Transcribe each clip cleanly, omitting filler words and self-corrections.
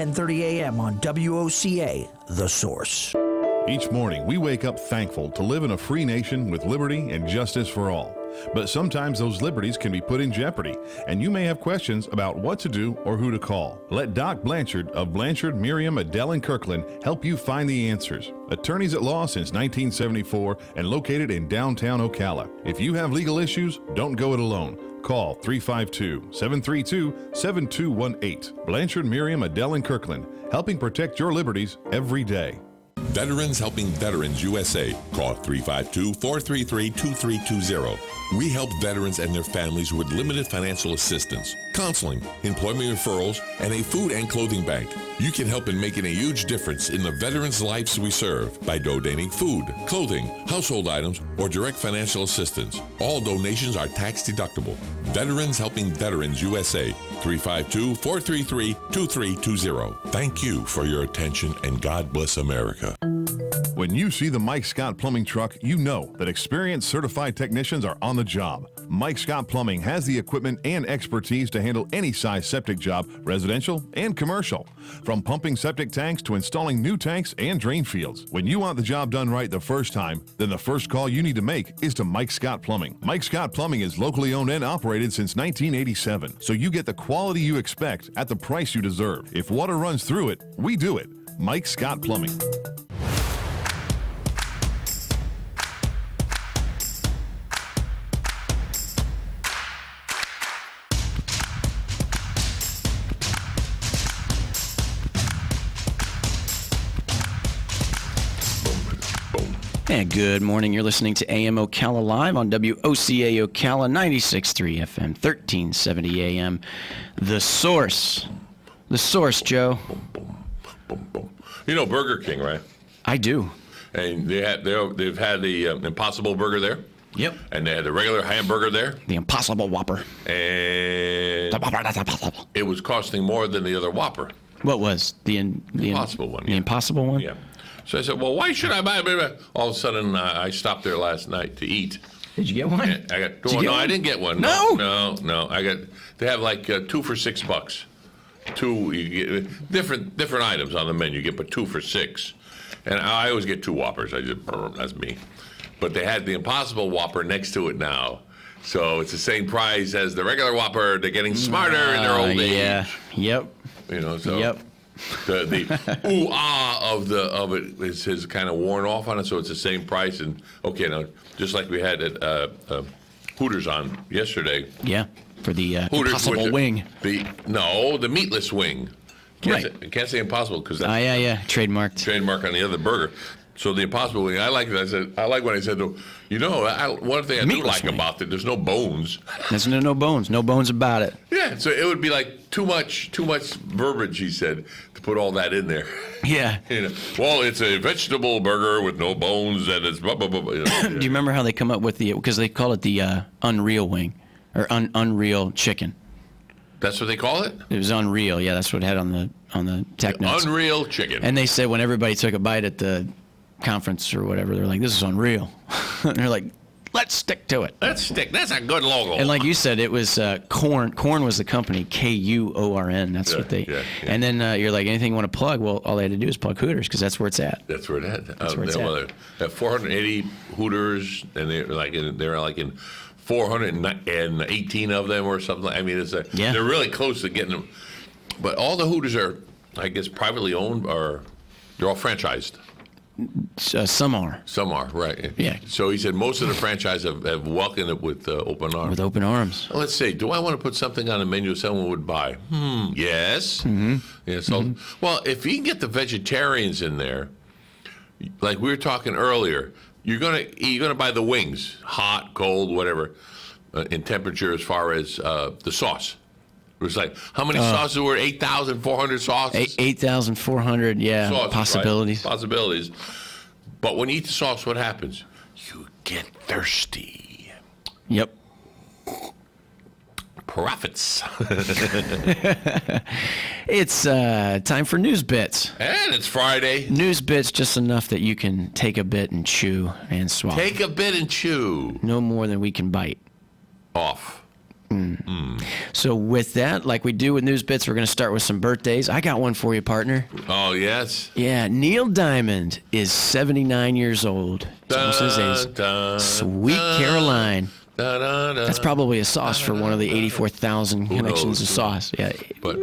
10:30 a.m. on WOCA, The Source. Each morning, we wake up thankful to live in a free nation with liberty and justice for all. But sometimes those liberties can be put in jeopardy, and you may have questions about what to do or who to call. Let Doc Blanchard of Blanchard, Miriam, Adele, and Kirkland help you find the answers. Attorneys at law since 1974 and located in downtown Ocala. If you have legal issues, don't go it alone. Call 352-732-7218. Blanchard, Miriam, Adele, and Kirkland, helping protect your liberties every day. Veterans Helping Veterans USA. Call 352-433-2320. We help veterans and their families with limited financial assistance, counseling, employment referrals, and a food and clothing bank. You can help in making a huge difference in the veterans' lives we serve by donating food, clothing, household items, or direct financial assistance. All donations are tax deductible. Veterans Helping Veterans USA. 352-433-2320. Thank you for your attention, and God bless America. When you see the Mike Scott Plumbing truck, you know that experienced certified technicians are on the job. Mike Scott Plumbing has the equipment and expertise to handle any size septic job, residential and commercial. From pumping septic tanks to installing new tanks and drain fields. When you want the job done right the first time, then the first call you need to make is to Mike Scott Plumbing. Mike Scott Plumbing is locally owned and operated since 1987, so you get the quality you expect at the price you deserve. If water runs through it, we do it. Mike Scott Plumbing. And good morning. You're listening to AM Ocala Live on WOCA Ocala 96.3 FM, 1370 AM. The Source. The Source, Joe. You know Burger King, right? I do. And they've had the Impossible Burger there. Yep. And they had the regular hamburger there. The Impossible Whopper. And it was costing more than the other Whopper. What was the Impossible one? The Impossible one? Yeah. So I said, well, why should I buy it? All of a sudden, I stopped there last night to eat. Did you get one? I didn't get one. No. They have like 2 for $6. You get different items on the menu. You get but 2 for $6. And I always get 2 Whoppers. That's me. But they had the Impossible Whopper next to it now. So it's the same price as the regular Whopper. They're getting smarter in their old age. Yeah. Yep. You know, so. Yep. The ooh-ah of it is kind of worn off on it, so it's the same price. And, okay, now, just like we had at Hooters on yesterday. Yeah, for the Impossible Wing. The meatless wing. Can't say Impossible because that's trademarked. Trademark on the other burger. So the Impossible Wing, I like it. I like when I said, one thing I do like about it, there's no bones. There's no bones. No bones about it. Yeah, so it would be like too much verbiage, he said, to put all that in there. Yeah. Well, it's a vegetable burger with no bones, and it's blah, blah, blah, blah. Do you remember how they come up with because they call it the Unreal Wing, or Unreal Chicken? That's what they call it? It was Unreal, yeah, that's what it had on the tech notes. Unreal Chicken. And they said when everybody took a bite at the conference or whatever, they're like, this is unreal. And they're like, let's stick to it. That's a good logo. And like you said, it was Korn. Korn was the company, K-U-O-R-N. That's what they. Yeah. And then you're like, anything you want to plug? Well, all they had to do is plug Hooters because that's where it's at. That's where it's at. They have 480 Hooters, and they're like in 418 of them or something. I mean, they're really close to getting them. But all the Hooters are, I guess, privately owned, or they're all franchised. Some are. Some are, right. Yeah. So he said most of the franchise have welcomed it with open arms. With open arms. Let's see. Do I want to put something on the menu someone would buy? Yes. Mm-hmm. Yeah, so, well, if you can get the vegetarians in there, like we were talking earlier, you're gonna buy the wings, hot, cold, whatever, in temperature as far as the sauce. It was like, how many sauces were 8,400 sauces? 8,400, yeah, sauces, possibilities. Right? Possibilities. But when you eat the sauce, what happens? You get thirsty. Yep. Profits. It's time for News Bits. And it's Friday. News Bits, just enough that you can take a bit and chew and swallow. Take a bit and chew. No more than we can bite. Off. So with that, like we do with News Bits, we're going to start with some birthdays. I got one for you, partner. Oh, yes. Yeah, Neil Diamond is 79 years old. It's almost his age. Sweet Caroline. That's probably a sauce for one of the 84,000 connections of sauce. Yeah, But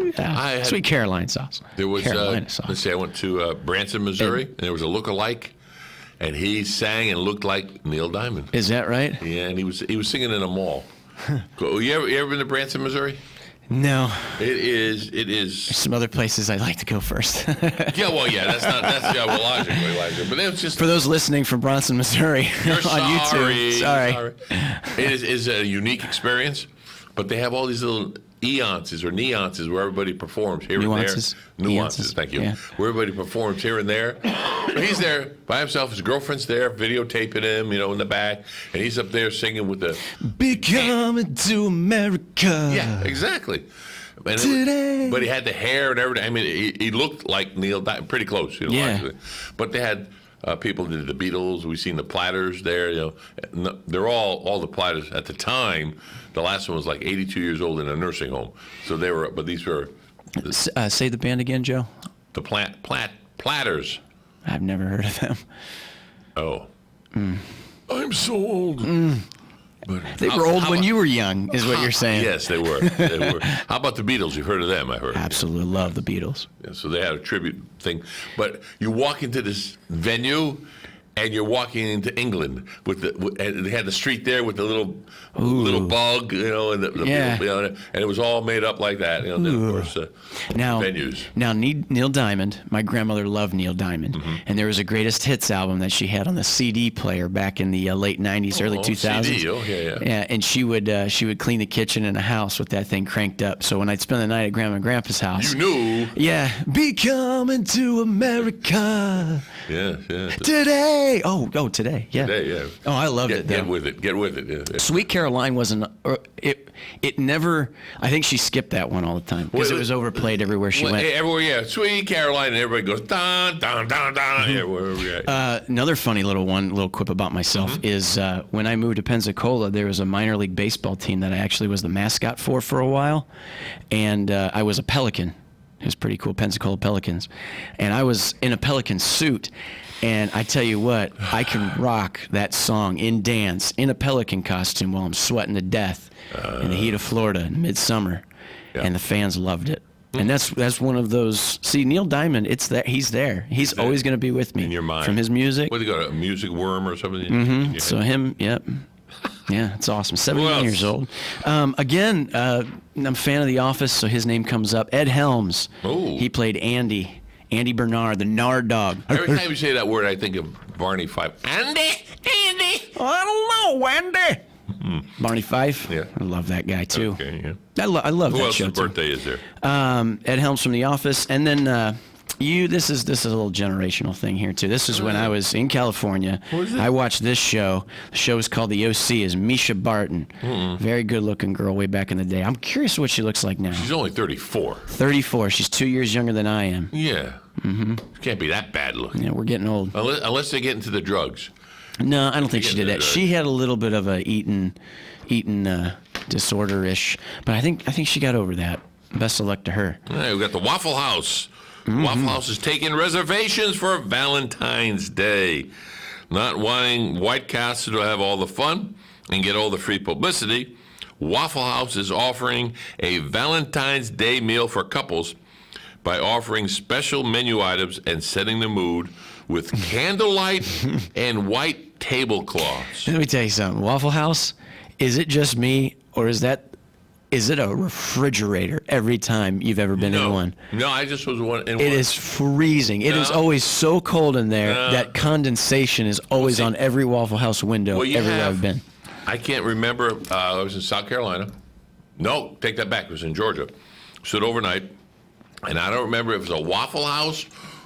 Sweet Caroline sauce. There was, Carolina sauce. let's see, I went to Branson, Missouri, and there was a look-alike, and he sang and looked like Neil Diamond. Is that right? Yeah, and he was singing in a mall. Cool. You ever been to Branson, Missouri? No. It is. There's some other places I'd like to go first. Yeah, well, yeah, that's logically. But it was just For those listening from Bronson, Missouri, you're on sorry. YouTube. Sorry. It is a unique experience, but they have all these little nuances where everybody performs here Nuances. and there. Nuances, thank you. Yeah. Where everybody performs here and there. But he's there by himself. His girlfriend's there videotaping him, in the back, and he's up there singing with the Be coming to America. Yeah, exactly. And Today. But he had the hair and everything. I mean, he looked like Neil Diamond, pretty close. Yeah. Actually. But they had people did the Beatles. We've seen the Platters there. They're all the Platters at the time. The last one was like 82 years old in a nursing home. So they were, but these were Say the band again, Joe. the Platters. I've never heard of them. Oh, I'm so old. But They were old when you were young, is what you're saying. Yes, they were. They were. How about the Beatles? You've heard of them, I heard. Absolutely love the Beatles. Yeah, so they had a tribute thing. But you walk into this venue, and you're walking into England and they had the street there with the little bug, and the Yeah. and it was all made up like that. Then of course, venues. Now, Neil Diamond, my grandmother loved Neil Diamond, and there was a greatest hits album that she had on the CD player back in the late 90s, early 2000s. CD, yeah. Yeah, and she would clean the kitchen in a house with that thing cranked up. So when I'd spend the night at Grandma and Grandpa's house, You knew. yeah, be coming to America Yeah. today. Oh, today. Yeah. Today, yeah. Oh, I loved it. Get though. with it. Get with it. Yeah. Sweet Caroline wasn't. It never. I think she skipped that one all the time because it was overplayed everywhere she went. Everywhere, yeah. Sweet Caroline, and everybody goes dun dun dun dun. Yeah, wherever we at. Another funny little quip about myself is when I moved to Pensacola, there was a minor league baseball team that I actually was the mascot for a while, and I was a Pelican. It was pretty cool, Pensacola Pelicans, and I was in a Pelican suit. And I tell you what, I can rock that song in dance in a Pelican costume while I'm sweating to death in the heat of Florida in midsummer, and the fans loved it. And that's one of those. See, Neil Diamond, he's there. He's always going to be with me In your mind. from his music. What do you got? A music worm or something? Mm-hmm. So him, yep. Yeah, it's awesome. 79 years old. Again, I'm a fan of The Office, so his name comes up. Ed Helms. Oh. He played Andy Bernard, the Nard dog. Every time you say that word, I think of Barney Fife. Andy. I don't know, Andy. Barney Fife. Yeah. I love that guy too. Okay, yeah. I love Who that else's show too. birthday is there? Ed Helms from The Office, and then this is a little generational thing here too. This is when I was in California. What is it? I watched this show. The show is called The O.C. Is Misha Barton. Very good looking girl way back in the day. I'm curious what she looks like now. She's only 34. 34. She's 2 years younger than I am. Yeah. Mm-hmm. Can't be that bad looking. Yeah, we're getting old. Unless they get into the drugs. No, I don't think she did that. Yeah. She had a little bit of a eating disorder-ish, but I think she got over that. Best of luck to her. Hey, we got the Waffle House. Waffle House is taking reservations for Valentine's Day. Not wanting White Castle to have all the fun and get all the free publicity, Waffle House is offering a Valentine's Day meal for couples by offering special menu items and setting the mood with candlelight and white tablecloths. Let me tell you something. Waffle House, is it just me, or is it a refrigerator every time you've ever been in one? No, I just was one. It is freezing. It is always so cold in there that condensation is always on every Waffle House window everywhere I've been. I can't remember. I was in South Carolina. No, take that back. It was in Georgia. Stood overnight, and I don't remember if it was a Waffle House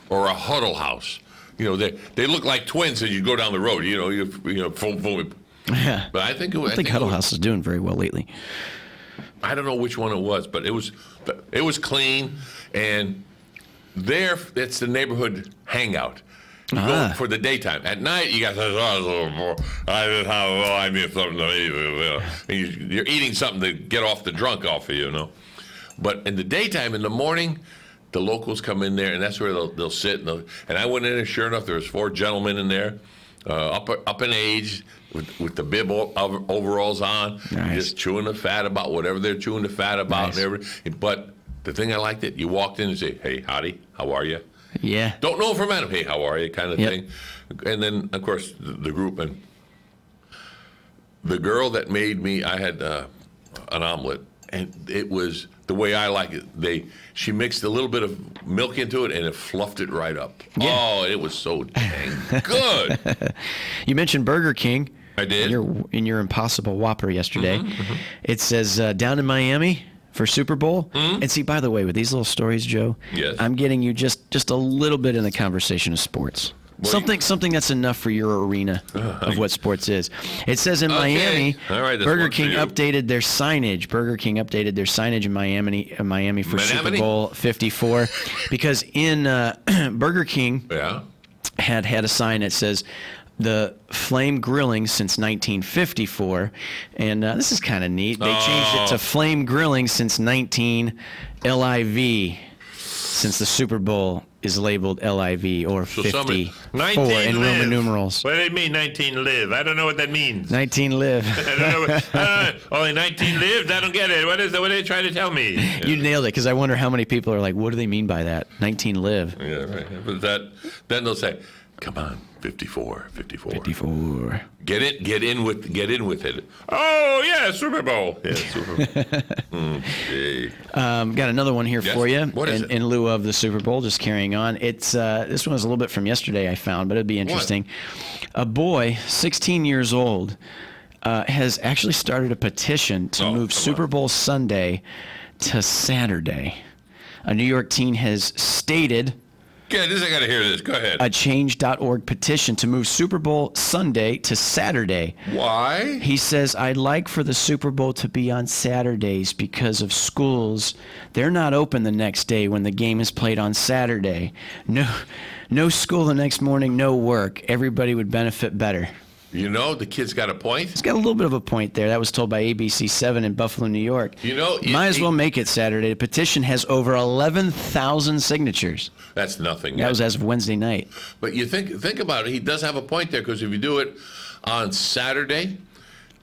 or a Huddle House. They look like twins as you go down the road. Boom. Yeah. But I think I think Huddle House is doing very well lately. I don't know which one it was, but it was clean, and there it's the neighborhood hangout. You go for the daytime. At night, you got you're eating something to get off the drunk off of you, But in the daytime, in the morning, the locals come in there, and that's where they'll sit. And I went in, and sure enough, there was 4 gentlemen in there, up in age, with the bib overalls on, just chewing the fat about whatever they're chewing the fat about. Nice. But the thing I liked you walked in and say, "Hey, howdy, how are you?" Yeah. Don't know from Adam. Hey, how are you? Kind of thing. And then, of course, the group. And the girl that made me, I had an omelet, and it was the way I like it. She mixed a little bit of milk into it, and it fluffed it right up. Yeah. Oh, it was so dang good. You mentioned Burger King. I did. In your Impossible Whopper yesterday. It says, down in Miami for Super Bowl. And see, by the way, with these little stories, Joe, I'm getting you just a little bit in the conversation of sports. Something that's enough for your arena of what sports is. It says in Miami, Burger King updated their signage. Burger King updated their signage in Miami for Super Bowl 54 because in Burger King had a sign that says the Flame Grilling since 1954, and this is kind of neat. They changed it to Flame Grilling since 19LIV, since the Super Bowl is labeled LIV or 54 in Roman numerals. What do they mean 19 live? I don't know what that means. 19 live. I don't know. Only 19 lived? I don't get it. What are they trying to tell me? You nailed it, because I wonder how many people are like, what do they mean by that? 19 live. Yeah, right. But then they'll say, come on, 54. Get in with it. Oh yeah, Super Bowl. Yeah, Super Bowl. Got another one here for you. What is it? In lieu of the Super Bowl, just carrying on. It's this one was a little bit from yesterday, I found, but it'd be interesting. What? A boy, 16 years old, has actually started a petition to move Super Bowl Sunday to Saturday. A New York teen has stated. Yeah, I got to hear this. Go ahead. A change.org petition to move Super Bowl Sunday to Saturday. Why? He says, I'd like for the Super Bowl to be on Saturdays because of schools. They're not open the next day when the game is played on Saturday. No school the next morning, no work. Everybody would benefit better. The kid's got a point. He's got a little bit of a point there. That was told by ABC 7 in Buffalo, New York. Might as well make it Saturday. The petition has over 11,000 signatures. That's nothing. That was as of Wednesday night. But you think about it. He does have a point there, because if you do it on Saturday,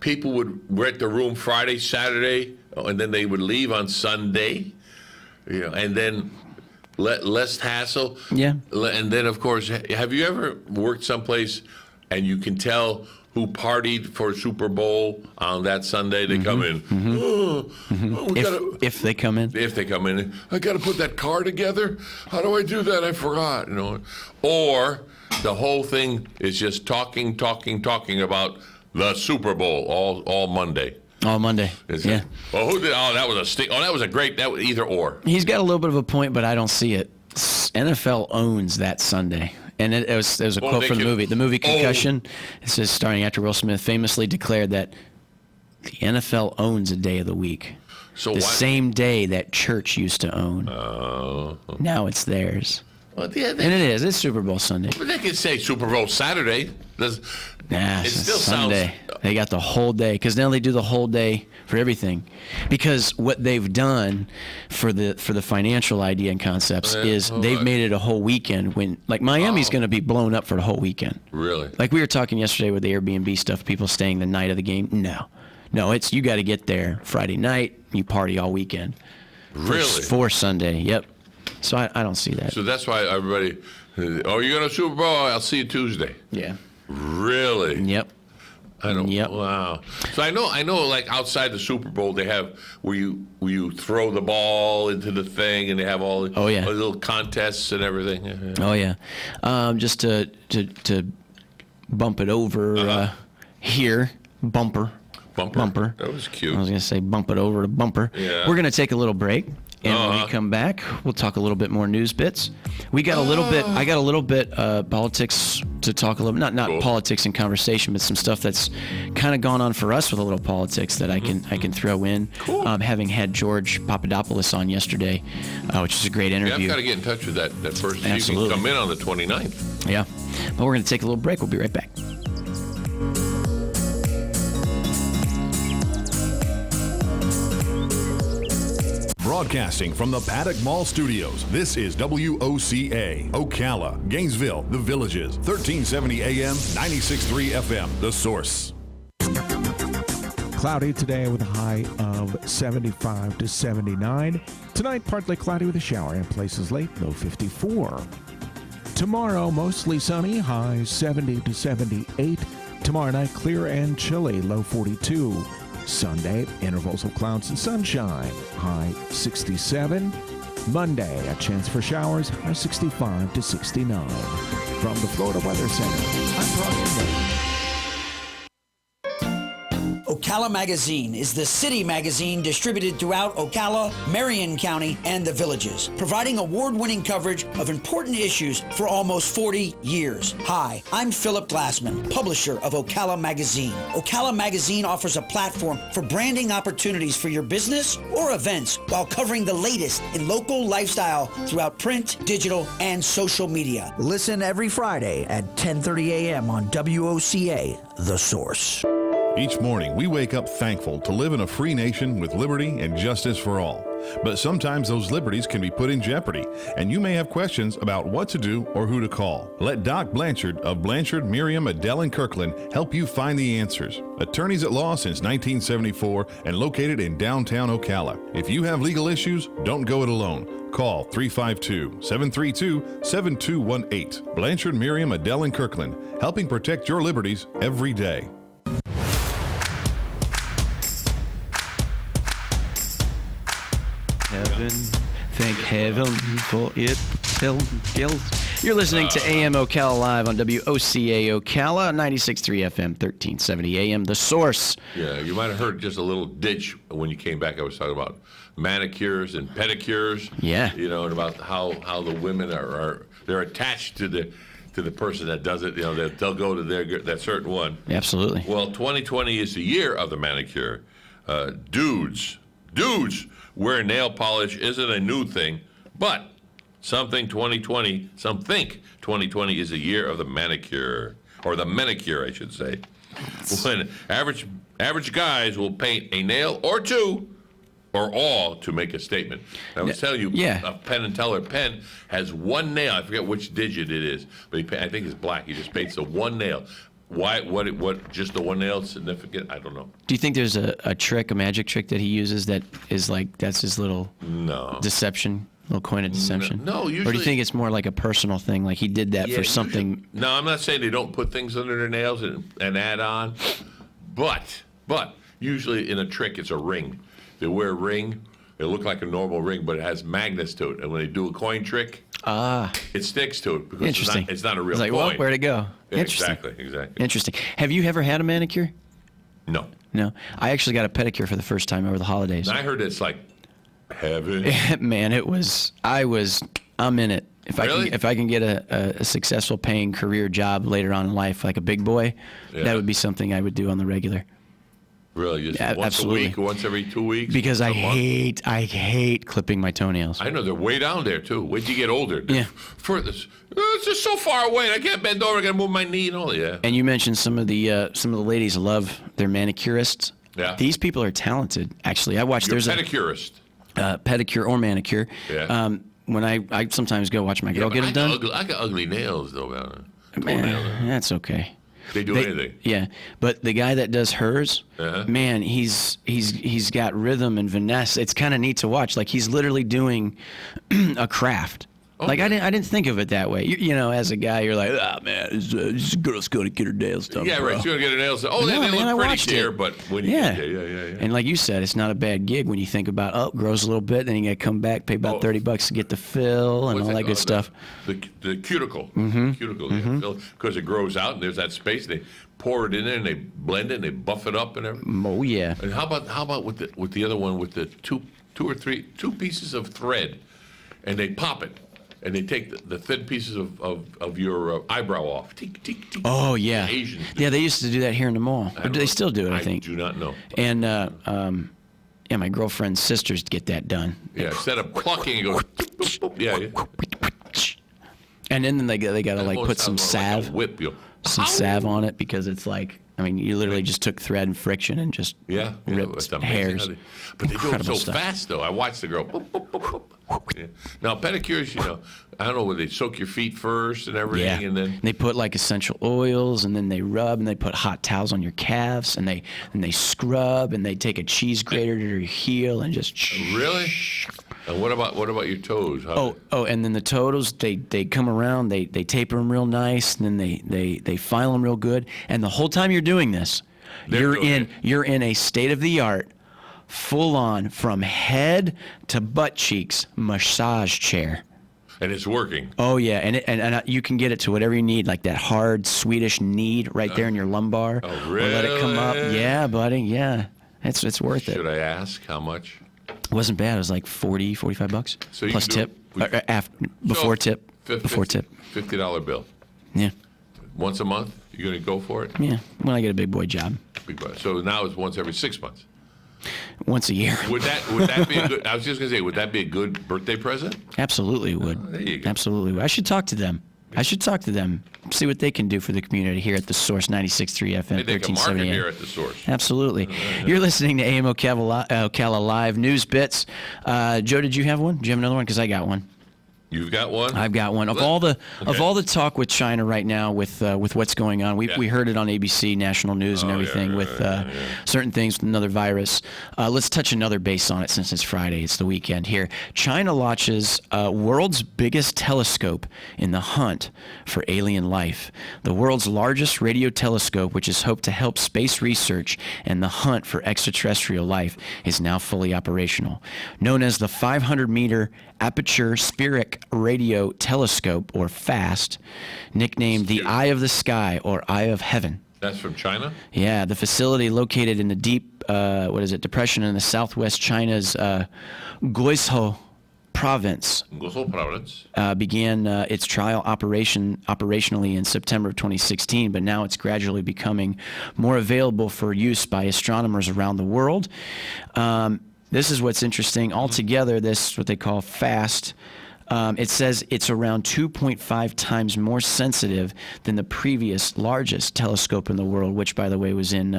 people would rent the room Friday, Saturday, and then they would leave on Sunday. And then less hassle. Yeah. And then, of course, have you ever worked someplace and you can tell who partied for Super Bowl on that Sunday? They come in. If they come in. If they come in. I got to put that car together. How do I do that? I forgot. Or the whole thing is just talking about the Super Bowl all Monday. All Monday. Yeah. Well, who did? Oh, that was a stick. Oh, that was a great. That was either or. He's got a little bit of a point, but I don't see it. NFL owns that Sunday. And it was a quote from the movie. The movie Concussion, it says, starring actor Will Smith, famously declared that the NFL owns a day of the week. So same day that church used to own. Now it's theirs. Well, yeah, and it is. It's Super Bowl Sunday. But they could say Super Bowl Saturday. It still Sunday. They got the whole day, because now they do the whole day for everything. Because what they've done for the financial idea and concepts is they've made it a whole weekend. When Miami's going to be blown up for the whole weekend. Really? Like we were talking yesterday with the Airbnb stuff, people staying the night of the game. No, it's you got to get there Friday night. You party all weekend. Really? For Sunday. Yep. So I don't see that. So that's why everybody, you're going to Super Bowl? I'll see you Tuesday. Yeah. Really? Yep. I don't. Yep. Wow. So I know. Like outside the Super Bowl, they have where you throw the ball into the thing, and they have all the little contests and everything. Oh yeah. Just to bump it over here, bumper. That was cute. I was going to say bump it over to bumper. Yeah. We're going to take a little break. And when we come back, we'll talk a little bit more news bits. We got a little bit. I got a little bit politics to talk a little. Not cool. Politics and conversation, but some stuff that's kind of gone on for us with a little politics that I can throw in. Cool. Having had George Papadopoulos on yesterday, which is a great interview. Yeah, I've got to get in touch with that person. Absolutely. You can come in on the 29th. Yeah, but we're going to take a little break. We'll be right back. Broadcasting from the Paddock Mall Studios, this is WOCA, Ocala, Gainesville, The Villages, 1370 AM, 96.3 FM, The Source. Cloudy today with a high of 75 to 79. Tonight, partly cloudy with a shower in places late, low 54. Tomorrow, mostly sunny, high 70 to 78. Tomorrow night, clear and chilly, low 42. Sunday, intervals of clouds and sunshine, high 67. Monday, a chance for showers, high 65 to 69. From the Florida Weather Center, I'm Brian Ray. Ocala Magazine is the city magazine distributed throughout Ocala, Marion County, and the Villages, providing award-winning coverage of important issues for almost 40 years. Hi, I'm Philip Glassman, publisher of Ocala Magazine. Ocala Magazine offers a platform for branding opportunities for your business or events while covering the latest in local lifestyle throughout print, digital, and social media. Listen every Friday at 10:30 a.m. on WOCA, The Source. Each morning, we wake up thankful to live in a free nation with liberty and justice for all. But sometimes those liberties can be put in jeopardy, and you may have questions about what to do or who to call. Let Doc Blanchard of Blanchard, Miriam, Adele, and Kirkland help you find the answers. Attorneys at law since 1974 and located in downtown Ocala. If you have legal issues, don't go it alone. Call 352-732-7218. Blanchard, Miriam, Adele, and Kirkland, helping protect your liberties every day. Heaven, thank heaven for it. You're listening to AM Ocala Live on WOCA Ocala, 96.3 FM, 1370 AM, The Source. Yeah, you might have heard just a little ditch when you came back. I was talking about manicures and pedicures. Yeah. You know, and about how the women they're attached to the person that does it. You know, they'll go to that certain one. Absolutely. Well, 2020 is the year of the manicure. Dudes, wearing nail polish isn't a new thing, but some think 2020 is a year of the manicure, or the manicure, I should say. When average guys will paint a nail or two or all to make a statement. I was telling you, a Penn and Teller pen has one nail. I forget which digit it is, but I think it's black. He just paints the one nail. Why? What? Just the one nail significant? I don't know. Do you think there's a trick, a magic trick that he uses that is like that's his little deception, little coin of deception? No, usually. Or do you think it's more like a personal thing, like he did that for something? Usually, no, I'm not saying they don't put things under their nails and add on, but usually in a trick it's a ring. They wear a ring. It looks like a normal ring, but it has magnets to it, and when they do a coin trick, it sticks to it because it's not a real coin. Well, where'd it go? Yeah, Interesting. Exactly. Interesting. Have you ever had a manicure? No. I actually got a pedicure for the first time over the holidays. And I heard it's like heaven. Man, I'm in it. If I can get a successful paying career job later on in life, like a big boy, that would be something I would do on the regular. Really? Just once absolutely. a week, once every 2 weeks? Because I hate clipping my toenails. I know, they're way down there, too. Wait till you get older. Yeah. It's just so far away. I can't bend over. I got to move my knee and all that. Yeah. And you mentioned some of the ladies love their manicurists. Yeah. These people are talented, actually. I watched. You're there's a pedicurist. Pedicure or manicure. Yeah. When I sometimes go watch my girl get it done. I got ugly nails, though, man. That's okay. They do anything. Yeah, but the guy that does hers, man, he's got rhythm and finesse. It's kind of neat to watch. Like he's literally doing a craft. Okay. Like I didn't think of it that way. You know, as a guy, you're like, man, this girl's gonna get her nails done. Yeah, bro. right. She's gonna get her nails done. Oh, they look pretty here, but when you yeah. And like you said, it's not a bad gig when you think about grows a little bit, then you gotta come back, pay about $30 to get the fill and all that good stuff. The cuticle, because it grows out and there's that space. They pour it in there and they blend it and they buff it up and everything. Oh yeah. And how about with the other one with the two two pieces of thread, and they pop it, and they take the thin pieces of your eyebrow off. Tick, tick, tick. Oh, yeah. The Asians do. Yeah, they used to do that here in the mall. Or do they still do it, I think? I do not know. And, yeah, my girlfriend's sisters get that done. Yeah, instead of plucking, it goes, boop, boop, boop. Yeah. And then they got to, like, put some Sounds salve. like a whip. Some salve on it because it's like, I mean, you literally just took thread and friction and just ripped it's amazing hairs. how but they do it Incredible so stuff. fast, though. I watched the girl. Boop, boop, boop, boop. Yeah. Now, pedicures, I don't know, where they soak your feet first and everything, Yeah, and then they put like essential oils, and then they rub, and they put hot towels on your calves, and they scrub, and they take a cheese grater to your heel and just. Really? And what about your toes? And then the toes, they come around, they taper them real nice, and then they file them real good, and the whole time you're doing this, you're in a state of the art, full on from head to butt cheeks massage chair. And it's working. Oh yeah, and you can get it to whatever you need, like that hard Swedish knead right there in your lumbar. Oh, Or let it come up. really? Yeah, buddy. Yeah, it's worth it. Should I ask how much? It wasn't bad. It was like $45 So you plus can do tip. it- Before So, tip. Before tip. $50 bill. Yeah, Once a month? You're going to go for it? yeah. When I get a big boy job, So now it's once every 6 months. once a year. Would that be a good? I was just going to say, would that be a good birthday present? Absolutely would. there you go. Absolutely would. I should talk to them. See what they can do for the community here at the Source 96.3 FM, They take a market 1370 here at the source. Absolutely. You're listening to AM Ocala Live News Bits. Joe, did you have one? Do you have another one? Because I got one. You've got one? I've got one. Of all the talk with China right now, with what's going on, we heard it on ABC national news and everything with certain things with another virus. Let's touch another base on it since it's Friday. It's the weekend here. China launches world's biggest telescope in the hunt for alien life. The world's largest radio telescope, which is hoped to help space research and the hunt for extraterrestrial life, is now fully operational. Known as the 500-meter Aperture Spheric Radio Telescope, or FAST, nicknamed the Eye of the Sky or Eye of Heaven. That's from China? Yeah, the facility located in the deep, depression in the southwest China's Guizhou province began its trial operationally in September of 2016, but now it's gradually becoming more available for use by astronomers around the world. This is what's interesting. Altogether, this what they call FAST. It says it's around 2.5 times more sensitive than the previous largest telescope in the world, which, by the way, was in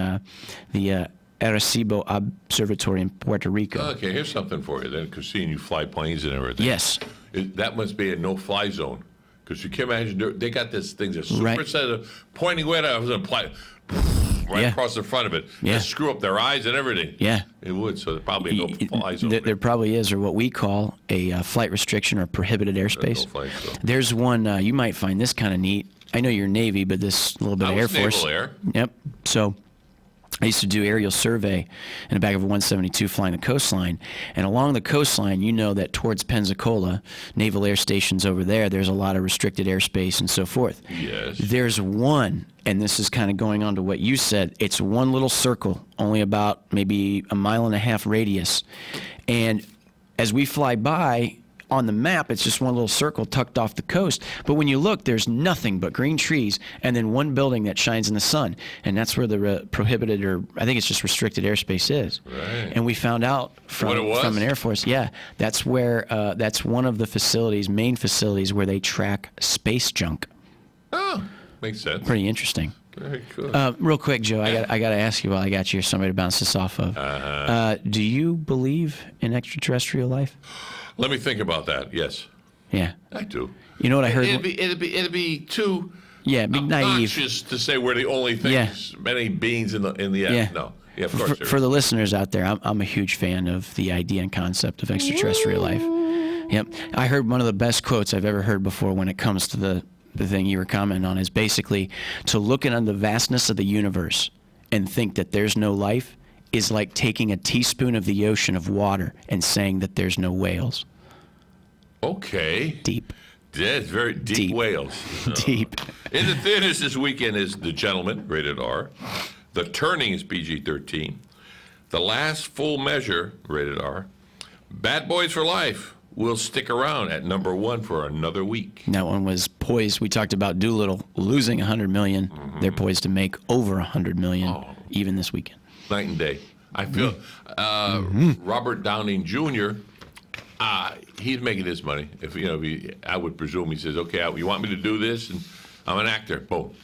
the Arecibo Observatory in Puerto Rico. Okay, here's something for you then, because seeing you fly planes and everything. Yes. That must be a no-fly zone, because you can imagine they got this thing that's super sensitive, pointing way down, across the front of it. Yeah. Screw up their eyes and everything. Yeah. It would, so there's probably a no-fly zone. There probably is, or what we call a flight restriction or prohibited airspace. No-fly zone. There's one, you might find this kind of neat. I know you're Navy, but this little bit of Air Force. Naval Air. Yep. So I used to do aerial survey in the back of a 172 flying the coastline. And along the coastline, you know that towards Pensacola, Naval Air Station's over there, there's a lot of restricted airspace and so forth. Yes. There's one, and this is kind of going on to what you said, it's one little circle, only about maybe 1.5 mile radius. And as we fly by, on the map, it's just one little circle tucked off the coast. But when you look, there's nothing but green trees and then one building that shines in the sun. And that's where the prohibited, or I think it's just restricted airspace is. Right. And we found out from an Air Force, that's where, that's one of the main facilities where they track space junk. Oh, makes sense. Pretty interesting. Very cool. Real quick, Joe, I got to ask you while I got you somebody to bounce this off of. Do you believe in extraterrestrial life? Let me think about that. Yes. Yeah. I do. You know what I heard? It'd be too be naive. obnoxious to say we're the only things, many beings in the Yeah. No. Yeah, of course. For the listeners out there, I'm a huge fan of the idea and concept of extraterrestrial life. Yep. I heard one of the best quotes I've ever heard before when it comes to the thing you were commenting on is basically to look into the vastness of the universe and think that there's no life is like taking a teaspoon of the ocean of water and saying that there's no whales. Okay. Deep. Yeah, it's very deep whales. Deep. In the theaters this weekend is The Gentleman, rated R. The Turning is PG-13. The Last Full Measure, rated R. Bad Boys for Life will stick around at number 1 for another week. That one was poised. We talked about Doolittle losing $100 million. Mm-hmm. They're poised to make over $100 million even this weekend. Night and day. I feel Robert Downing Jr., he's making his money. If I would presume he says, okay, you want me to do this? And I'm an actor. Boom.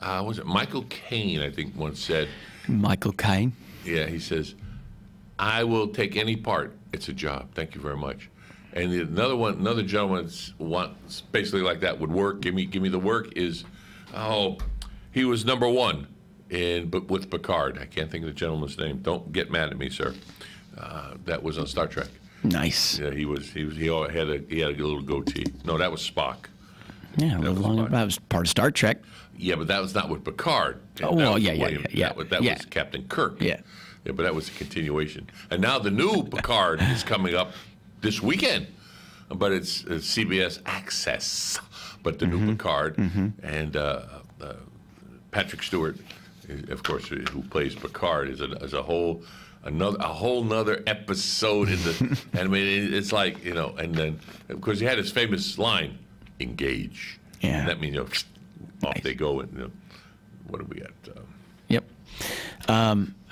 Was it Michael Caine, I think, once said. Michael Caine? Yeah, he says, I will take any part. It's a job. Thank you very much. And another gentleman wants basically like that would work. Give me the work is, he was number 1 but with Picard. I can't think of the gentleman's name. Don't get mad at me, sir. That was on Star Trek. Nice. Yeah, he had a little goatee. No, that was Spock. Yeah, that was part of Star Trek. Yeah, but that was not with Picard. Oh, well, yeah. That was Captain Kirk. Yeah. Yeah, but that was a continuation. And now the new Picard is coming up this weekend, but it's CBS Access. But the new Picard and Patrick Stewart, of course, who plays Picard, is a whole nother episode in the. And I mean, it's like and then of course he had his famous line, "Engage." Yeah, and that means off they go and what do we got? Yep.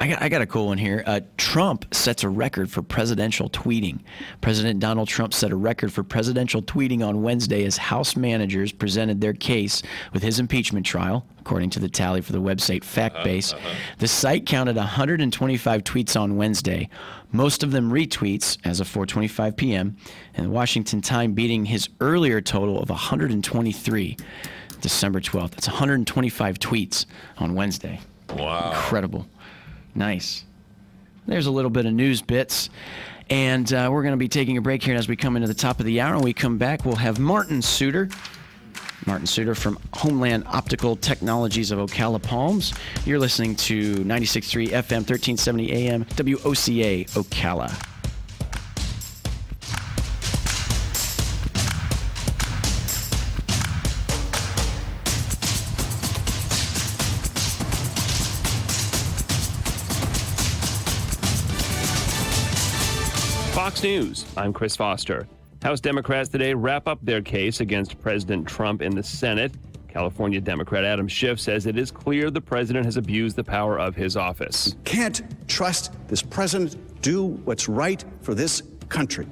I got a cool one here. Trump sets a record for presidential tweeting. President Donald Trump set a record for presidential tweeting on Wednesday as House managers presented their case with his impeachment trial, according to the tally for the website FactBase. The site counted 125 tweets on Wednesday, most of them retweets as of 4:25 p.m., and the Washington Times beating his earlier total of 123, December 12th. That's 125 tweets on Wednesday. Wow. Incredible. Nice. There's a little bit of news bits. And we're going to be taking a break here. And as we come into the top of the hour and we come back, we'll have Martin Suter. Martin Suter from Homeland Optical Technologies of Ocala Palms. You're listening to 96.3 FM, 1370 AM, WOCA Ocala. Fox News, I'm Chris Foster. House Democrats today wrap up their case against President Trump in the Senate. California Democrat Adam Schiff says it is clear the president has abused the power of his office. Can't trust this president do what's right for this country.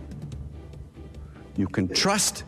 You can trust